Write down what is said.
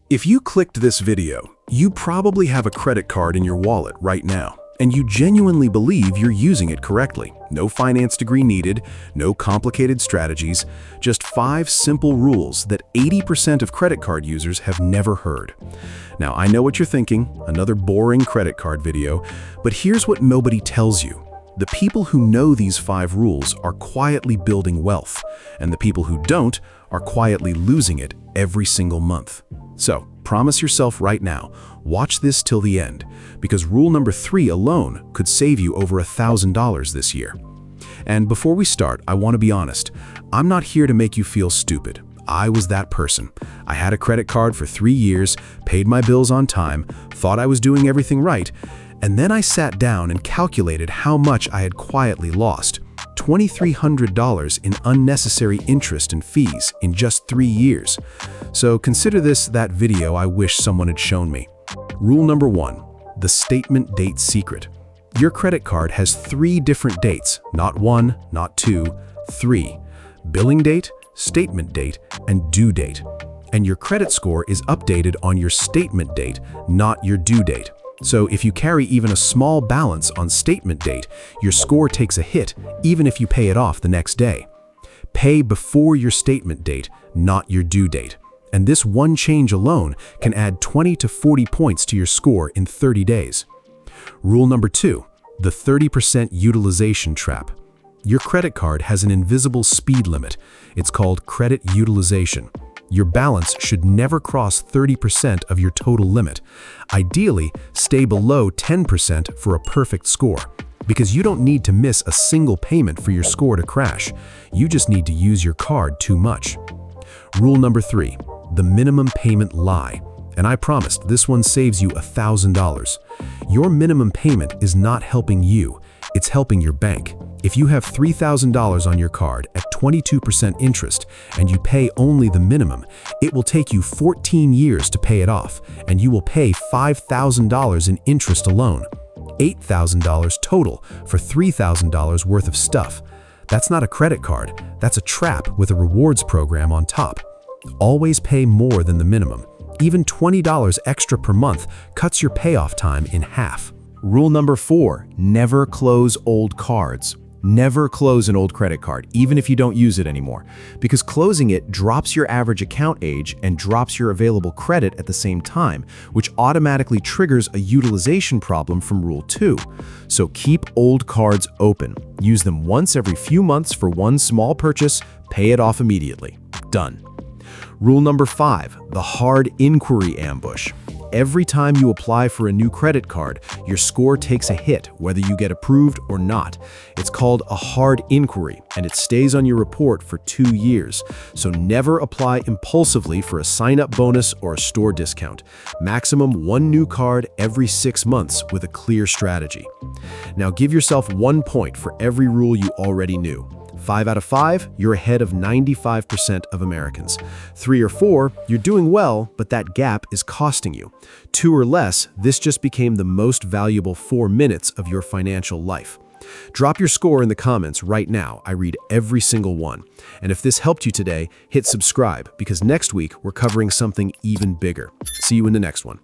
If you clicked this video, you probably have a credit card in your wallet right now, and you genuinely believe you're using it correctly. No finance degree needed, no complicated strategies, just 5 simple rules that 80% of credit card users have never heard. Now, I know what you're thinking, another boring credit card video, but here's what nobody tells you. The people who know these 5 rules are quietly building wealth, and the people who don't are quietly losing it every single month. So, promise yourself right now, watch this till the end, because rule number 3 alone could save you over $1,000 this year. And before we start, I want to be honest. I'm not here to make you feel stupid. I was that person. I had a credit card for 3 years, paid my bills on time, thought I was doing everything right, and then I sat down and calculated how much I had quietly lost. $2,300 in unnecessary interest and fees in just 3 years. So consider this that video I wish someone had shown me. Rule number 1, the statement date secret. Your credit card has 3 different dates, not 1, not 2, 3. Billing date, statement date, and due date. And your credit score is updated on your statement date, not your due date. So if you carry even a small balance on statement date, your score takes a hit even if you pay it off the next day. Pay before your statement date, not your due date. And this one change alone can add 20 to 40 points to your score in 30 days. Rule number 2, the 30% utilization trap. Your credit card has an invisible speed limit. It's called credit utilization. Your balance should never cross 30% of your total limit. Ideally, stay below 10% for a perfect score, because you don't need to miss a single payment for your score to crash. You just need to use your card too much. Rule number 3, the minimum payment lie. And I promised this one saves you $1,000. Your minimum payment is not helping you, it's helping your bank. If you have $3,000 on your card at 22% interest and you pay only the minimum, it will take you 14 years to pay it off, and you will pay $5,000 in interest alone. $8,000 total for $3,000 worth of stuff. That's not a credit card, that's a trap with a rewards program on top. Always pay more than the minimum. Even $20 extra per month cuts your payoff time in half. Rule number 4, never close old cards. Never close an old credit card, even if you don't use it anymore, because closing it drops your average account age and drops your available credit at the same time, which automatically triggers a utilization problem from Rule 2. So keep old cards open. Use them once every few months for one small purchase, pay it off immediately. Done. Rule number 5, the hard inquiry ambush. Every time you apply for a new credit card, your score takes a hit, whether you get approved or not. It's called a hard inquiry, and it stays on your report for 2 years. So never apply impulsively for a sign-up bonus or a store discount. Maximum 1 new card every 6 months with a clear strategy. Now give yourself 1 point for every rule you already knew. 5 out of 5, you're ahead of 95% of Americans. 3 or 4, you're doing well, but that gap is costing you. 2 or less, this just became the most valuable 4 minutes of your financial life. Drop your score in the comments right now. I read every single one. And if this helped you today, hit subscribe, because next week we're covering something even bigger. See you in the next one.